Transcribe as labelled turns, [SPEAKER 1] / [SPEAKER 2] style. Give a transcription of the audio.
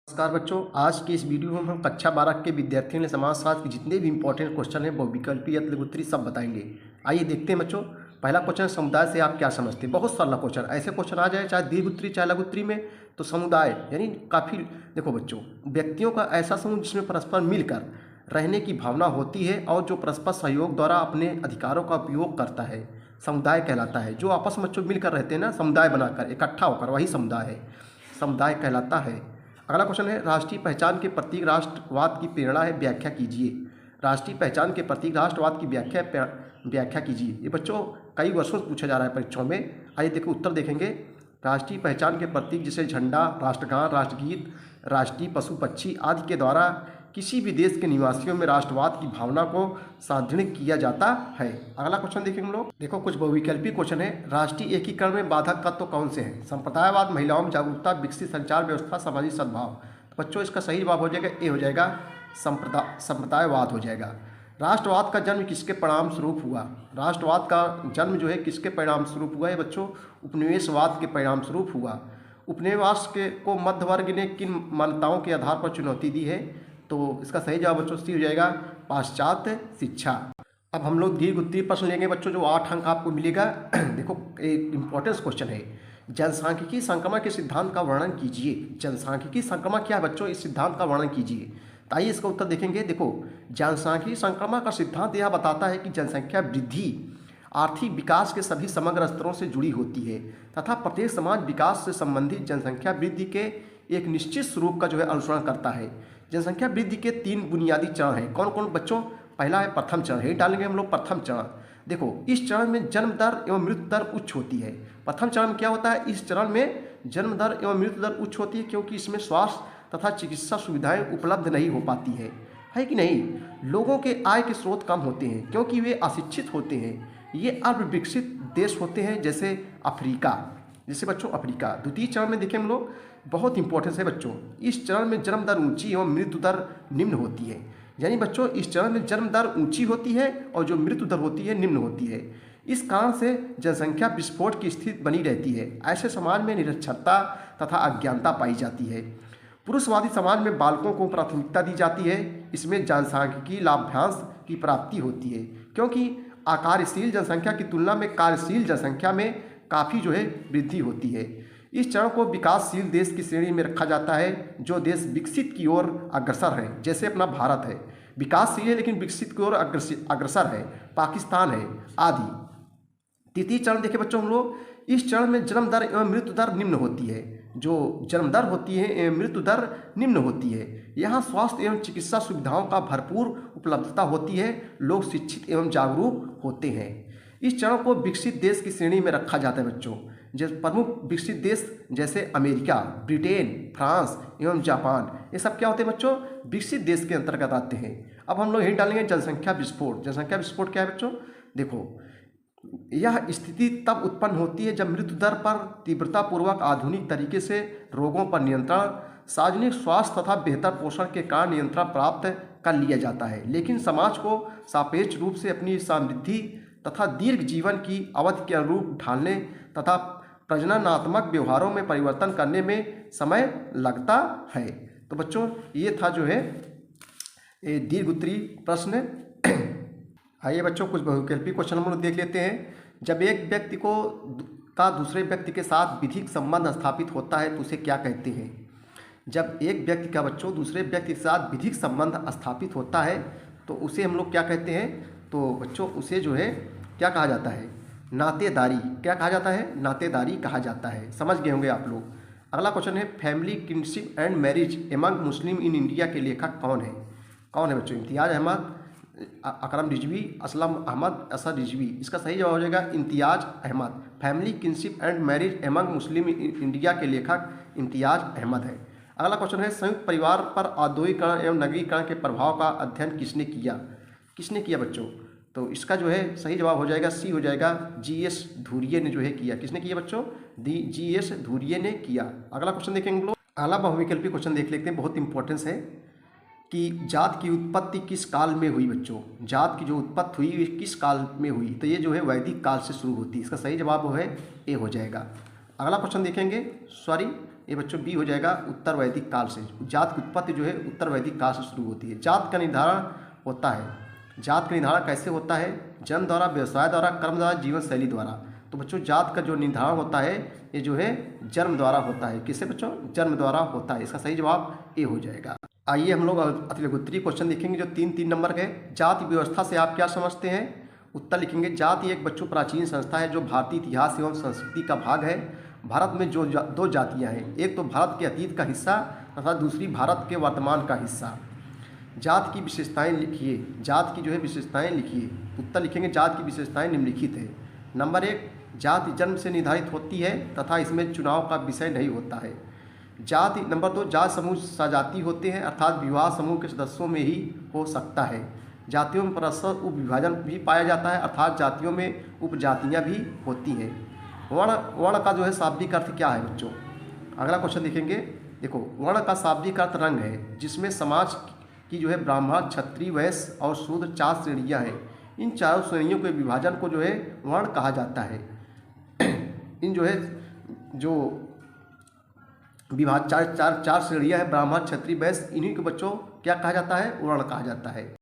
[SPEAKER 1] नमस्कार बच्चों, आज की इस वीडियो में हम कक्षा 12 के विद्यार्थियों ने समाजशास्त्र के जितने भी इंपॉर्टेंट क्वेश्चन हैं बहुविकल्पी अतुल्य सब बताएंगे। आइए देखते हैं बच्चों। पहला क्वेश्चन, समुदाय से आप क्या समझते हैं। बहुत सरल क्वेश्चन, ऐसे क्वेश्चन आ जाए चाहे दीर्घ उत्तरी चाहे लघु उत्तरी में, तो समुदाय यानी काफ़ी। देखो बच्चों, व्यक्तियों का ऐसा समूह जिसमें परस्पर मिलकर रहने की भावना होती है और जो परस्पर सहयोग द्वारा अपने अधिकारों का उपयोग करता है, समुदाय कहलाता है। जो आपस में बच्चों मिलकर रहते हैं ना, समुदाय बनाकर इकट्ठा होकर, वही समुदाय है, समुदाय कहलाता है। अगला क्वेश्चन है, राष्ट्रीय पहचान के प्रतीक राष्ट्रवाद की प्रेरणा है, व्याख्या कीजिए। राष्ट्रीय पहचान के प्रतीक राष्ट्रवाद की व्याख्या कीजिए। ये बच्चों कई वर्षों से पूछा जा रहा है परीक्षाओं में। आइए देखो उत्तर देखेंगे। राष्ट्रीय पहचान के प्रतीक जैसे झंडा, राष्ट्रगान, राष्ट्रगीत, राष्ट्रीय पशु पक्षी आदि के द्वारा किसी भी देश के निवासियों में राष्ट्रवाद की भावना को सादृढ़ किया जाता है। अगला क्वेश्चन देखेंगे हम लोग। देखो कुछ बहुविकल्पी क्वेश्चन है। राष्ट्रीय एकीकरण में बाधक तत्व कौन से हैं। संप्रदायवाद, महिलाओं में जागरूकता, विकसित संचार व्यवस्था, सामाजिक सद्भाव। तो बच्चों इसका सही जवाब हो जाएगा ए, हो जाएगा संप्रदायवाद हो जाएगा। राष्ट्रवाद का जन्म किसके परिणाम स्वरूप हुआ। राष्ट्रवाद का जन्म जो है किसके परिणाम स्वरूप हुआ है बच्चों, उपनिवेशवाद के परिणाम स्वरूप हुआ। उपनिवेश को मध्य वर्ग ने किन मान्यताओं के आधार पर चुनौती दी है, तो इसका सही जवाब बच्चों सी हो जाएगा पाश्चात्य शिक्षा। अब हम लोग दीर्घ उत्तरीय प्रश्न लेंगे बच्चों, जो 8 अंक आपको मिलेगा। देखो एक इंपॉर्टेंस क्वेश्चन है, जनसांख्यिकी संक्रमण के सिद्धांत का वर्णन कीजिए। जनसांख्यिकी संक्रमण क्या है बच्चों, इस सिद्धांत का वर्णन कीजिए। तो आइए इसका उत्तर देखेंगे। देखो, जनसांख्यिकी संक्रमण का सिद्धांत यह बताता है कि जनसंख्या वृद्धि आर्थिक विकास के सभी समग्र स्तरों से जुड़ी होती है तथा प्रत्येक समाज विकास से संबंधित जनसंख्या वृद्धि के एक निश्चित स्वरूप का जो है अनुसरण करता है। जनसंख्या वृद्धि के 3 बुनियादी चरण हैं। कौन कौन बच्चों, पहला है प्रथम चरण, है डालेंगे हम लोग प्रथम चरण। देखो इस चरण में जन्म दर एवं मृत्यु दर उच्च होती है। प्रथम चरण में क्या होता है, इस चरण में जन्म दर एवं मृत्यु दर उच्च होती है क्योंकि इसमें स्वास्थ्य तथा चिकित्सा सुविधाएं उपलब्ध नहीं हो पाती है कि नहीं। लोगों के आय के स्रोत कम होते हैं क्योंकि वे अशिक्षित होते हैं। ये अल्पविकसित देश होते हैं जैसे अफ्रीका, जैसे बच्चों अफ्रीका। द्वितीय चरण में देखें हम लोग, बहुत इंपॉर्टेंस है बच्चों। इस चरण में जन्म दर ऊंची एवं मृत्यु दर निम्न होती है। यानी बच्चों इस चरण में जन्म दर ऊंची होती है और जो मृत्यु दर होती है निम्न होती है। इस कारण से जनसंख्या विस्फोट की स्थिति बनी रहती है। ऐसे समाज में निरक्षरता तथा अज्ञानता पाई जाती है। पुरुषवादी समाज में बालकों को प्राथमिकता दी जाती है। इसमें जनसांख्यिकी लाभांश की प्राप्ति होती है क्योंकि आकारशील जनसंख्या की तुलना में कार्यशील जनसंख्या में काफ़ी जो है वृद्धि होती है। इस चरण को विकासशील देश की श्रेणी में रखा जाता है, जो देश विकसित की ओर अग्रसर है, जैसे अपना भारत है, विकासशील है लेकिन विकसित की ओर अग्रसर है, पाकिस्तान है आदि। तृतीय चरण देखें बच्चों हम लोग, इस चरण में जन्म दर एवं मृत्यु दर निम्न होती है। जो जन्म दर होती है एवं मृत्यु दर निम्न होती है। यहाँ स्वास्थ्य एवं चिकित्सा सुविधाओं का भरपूर उपलब्धता होती है। लोग शिक्षित एवं जागरूक होते हैं। इस चरण को विकसित देश की श्रेणी में रखा जाता है बच्चों। जैसे प्रमुख विकसित देश जैसे अमेरिका, ब्रिटेन, फ्रांस एवं जापान, ये सब क्या होते हैं बच्चों, विकसित देश के अंतर्गत आते हैं। अब हम लोग यही डालेंगे जनसंख्या विस्फोट। जनसंख्या विस्फोट क्या है बच्चों, देखो यह स्थिति तब उत्पन्न होती है जब मृत्यु दर पर तीव्रतापूर्वक आधुनिक तरीके से रोगों पर नियंत्रण, सार्वजनिक स्वास्थ्य तथा बेहतर पोषण के कारण नियंत्रण प्राप्त कर लिया जाता है, लेकिन समाज को सापेक्ष रूप से अपनी समृद्धि तथा दीर्घ जीवन की अवधि के अनुरूप ढालने तथा प्रजननात्मक व्यवहारों में परिवर्तन करने में समय लगता है। तो बच्चों ये था जो है दीर्घ उत्तरीय प्रश्न। आइए बच्चों कुछ बहुविकल्पी क्वेश्चन हम लोग देख लेते हैं। जब एक व्यक्ति का दूसरे व्यक्ति के साथ विधिक संबंध स्थापित होता है तो उसे क्या कहते हैं। जब एक व्यक्ति का बच्चों दूसरे व्यक्ति के साथ विधिक संबंध स्थापित होता है तो उसे हम लोग क्या कहते हैं, तो बच्चों उसे जो है क्या कहा जाता है, नातेदारी। क्या कहा जाता है, नातेदारी कहा जाता है। समझ गए होंगे आप लोग। अगला क्वेश्चन है, family kinship and marriage among Muslim in India के लेखक कौन है। कौन है बच्चों, इम्तियाज अहमद, अकरम रिजवी, असलम अहमद, असद रिजवी। इसका सही जवाब हो जाएगा Imtiaz Ahmad. Family kinship and marriage among Muslim India के लेखक इम्तियाज अहमद है। अगला क्वेश्चन है, संयुक्त परिवार पर औद्योगिकरण एवं नगरीकरण के प्रभाव का अध्ययन किसने किया। किसने किया बच्चों, तो इसका जो है सही जवाब हो जाएगा सी हो जाएगा GS धुरिये ने जो है किया। किसने किया बच्चों, GS धुरिये ने किया। अगला क्वेश्चन देखेंगे हम लोग। अगला बहुविकल्पी क्वेश्चन देख लेते हैं, बहुत इंपॉर्टेंस है कि जात की उत्पत्ति किस काल में हुई बच्चों। जात की जो उत्पत्ति हुई किस काल में हुई, तो ये जो है वैदिक काल से शुरू होती है। इसका सही जवाब है ए हो जाएगा। अगला क्वेश्चन देखेंगे, ये बच्चों बी हो जाएगा उत्तर वैदिक काल से। जात की उत्पत्ति जो है उत्तर वैदिक काल से शुरू होती है। जात का निर्धारण होता है, जात का निर्धारण कैसे होता है? जन्म द्वारा, व्यवसाय द्वारा, कर्म द्वारा, जीवन शैली द्वारा। तो बच्चों जात का जो निर्धारण होता है ये जो है जन्म द्वारा होता है। किससे बच्चों? जन्म द्वारा होता है। इसका सही जवाब ए हो जाएगा। आइए हम लोग अतिलघुत्तरीय क्वेश्चन देखेंगे जो 3-3 नंबर के। जाति व्यवस्था से आप क्या समझते हैं? उत्तर लिखेंगे जाति एक बच्चों प्राचीन संस्था है जो भारतीय इतिहास एवं संस्कृति का भाग है। भारत में जो दो जातियां हैं, एक तो भारत के अतीत का हिस्सा तथा दूसरी भारत के वर्तमान का हिस्सा। जात की विशेषताएं लिखिए, जात की जो है विशेषताएं लिखिए। उत्तर लिखेंगे जात की विशेषताएं निम्नलिखित है। नंबर 1, जाति जन्म से निर्धारित होती है तथा इसमें चुनाव का विषय नहीं होता है। जाति। नंबर 2, जात समूह सजाति होते हैं अर्थात विवाह समूह के सदस्यों में ही हो सकता है। जातियों में परस्पर उपविभाजन भी पाया जाता है अर्थात जातियों में उपजातियाँ भी होती हैं। वर्ण। वर्ण का जो है शाब्दिक अर्थ क्या है बच्चों? अगला क्वेश्चन देखेंगे। देखो, वर्ण का शाब्दिक अर्थ रंग है जिसमें समाज की जो है ब्राह्मण, क्षत्रिय, वैश्य और शूद्र 4 श्रेणियाँ हैं। इन चारों श्रेणियों के विभाजन को जो है वर्ण कहा जाता है। इन जो है जो चार श्रेणियाँ हैं ब्राह्मण, क्षत्रिय, वैश्य, इन्हीं को बच्चों क्या कहा जाता है? वर्ण कहा जाता है।